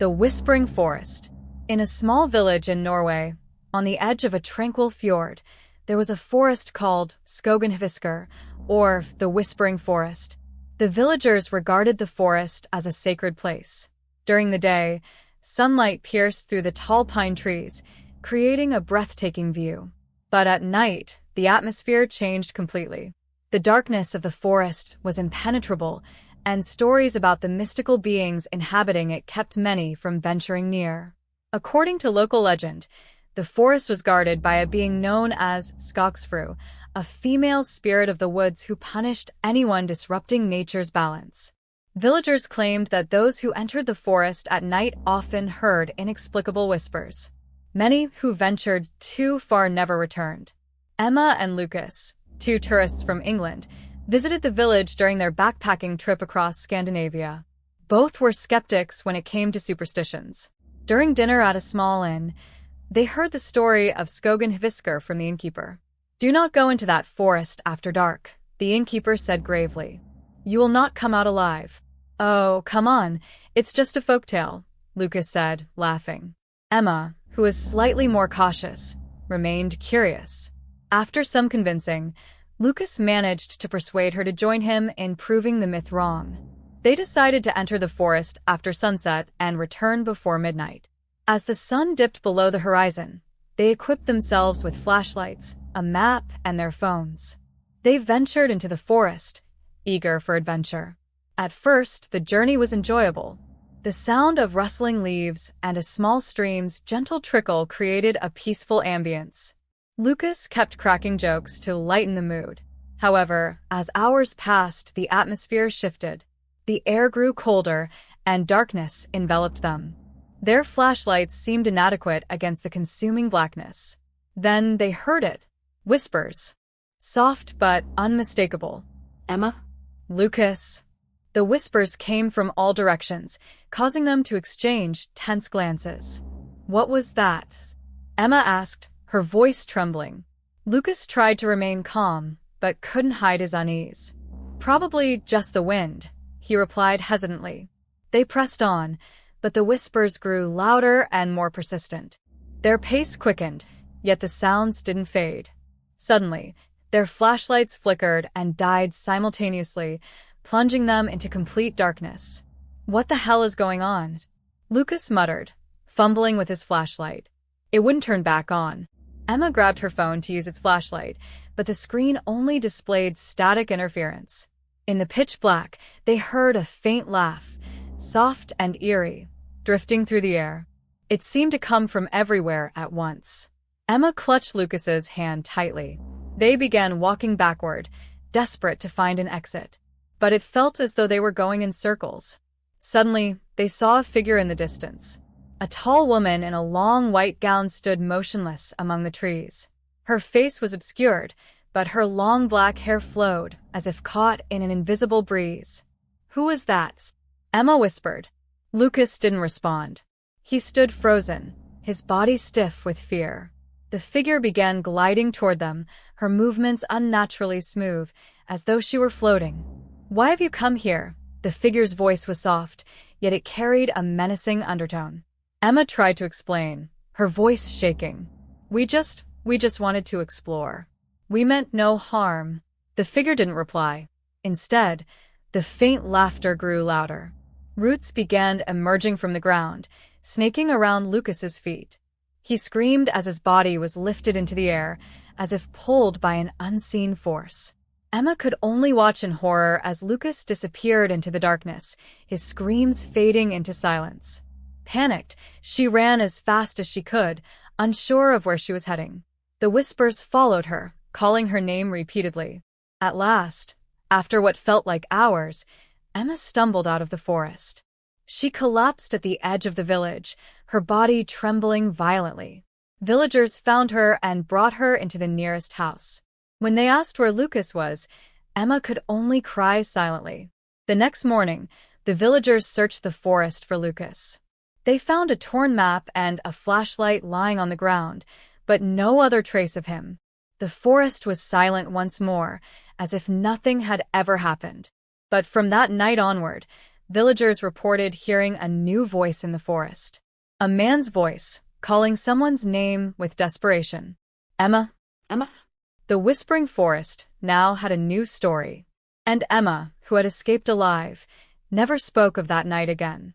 The Whispering Forest. In a small village in Norway, on the edge of a tranquil fjord, there was a forest called Skogen hvisker, or the Whispering Forest. The villagers regarded the forest as a sacred place. During the day, sunlight pierced through the tall pine trees, creating a breathtaking view. But at night, the atmosphere changed completely. The darkness of the forest was impenetrable, and stories about the mystical beings inhabiting it kept many from venturing near. According to local legend, the forest was guarded by a being known as Skogsfrue, a female spirit of the woods who punished anyone disrupting nature's balance. Villagers claimed that those who entered the forest at night often heard inexplicable whispers. Many who ventured too far never returned. Emma and Lucas, two tourists from England, visited the village during their backpacking trip across Scandinavia. Both were skeptics when it came to superstitions. During dinner at a small inn, they heard the story of Skogen hvisker from the innkeeper. "Do not go into that forest after dark," the innkeeper said gravely. "You will not come out alive." "Oh, come on, it's just a folktale," Lucas said, laughing. Emma, who was slightly more cautious, remained curious. After some convincing, Lucas managed to persuade her to join him in proving the myth wrong. They decided to enter the forest after sunset and return before midnight. As the sun dipped below the horizon, they equipped themselves with flashlights, a map, and their phones. They ventured into the forest, eager for adventure. At first, the journey was enjoyable. The sound of rustling leaves and a small stream's gentle trickle created a peaceful ambience. Lucas kept cracking jokes to lighten the mood. However, as hours passed, the atmosphere shifted. The air grew colder, and darkness enveloped them. Their flashlights seemed inadequate against the consuming blackness. Then they heard it. Whispers. Soft but unmistakable. "Emma?" "Lucas." The whispers came from all directions, causing them to exchange tense glances. "What was that?" Emma asked, her voice trembling. Lucas tried to remain calm, but couldn't hide his unease. "Probably just the wind," he replied hesitantly. They pressed on, but the whispers grew louder and more persistent. Their pace quickened, yet the sounds didn't fade. Suddenly, their flashlights flickered and died simultaneously, plunging them into complete darkness. "What the hell is going on?" Lucas muttered, fumbling with his flashlight. It wouldn't turn back on. Emma grabbed her phone to use its flashlight, but the screen only displayed static interference. In the pitch black, they heard a faint laugh, soft and eerie, drifting through the air. It seemed to come from everywhere at once. Emma clutched Lucas's hand tightly. They began walking backward, desperate to find an exit. But it felt as though they were going in circles. Suddenly, they saw a figure in the distance. A tall woman in a long white gown stood motionless among the trees. Her face was obscured, but her long black hair flowed, as if caught in an invisible breeze. "Who was that?" Emma whispered. Lucas didn't respond. He stood frozen, his body stiff with fear. The figure began gliding toward them, her movements unnaturally smooth, as though she were floating. "Why have you come here?" The figure's voice was soft, yet it carried a menacing undertone. Emma tried to explain, her voice shaking. We just wanted to explore. We meant no harm." The figure didn't reply. Instead, the faint laughter grew louder. Roots began emerging from the ground, snaking around Lucas's feet. He screamed as his body was lifted into the air, as if pulled by an unseen force. Emma could only watch in horror as Lucas disappeared into the darkness, his screams fading into silence. Panicked, she ran as fast as she could, unsure of where she was heading. The whispers followed her, calling her name repeatedly. At last, after what felt like hours, Emma stumbled out of the forest. She collapsed at the edge of the village, her body trembling violently. Villagers found her and brought her into the nearest house. When they asked where Lucas was, Emma could only cry silently. The next morning, the villagers searched the forest for Lucas. They found a torn map and a flashlight lying on the ground, but no other trace of him. The forest was silent once more, as if nothing had ever happened. But from that night onward, villagers reported hearing a new voice in the forest. A man's voice, calling someone's name with desperation. Emma. Emma? The whispering forest now had a new story. And Emma, who had escaped alive, never spoke of that night again.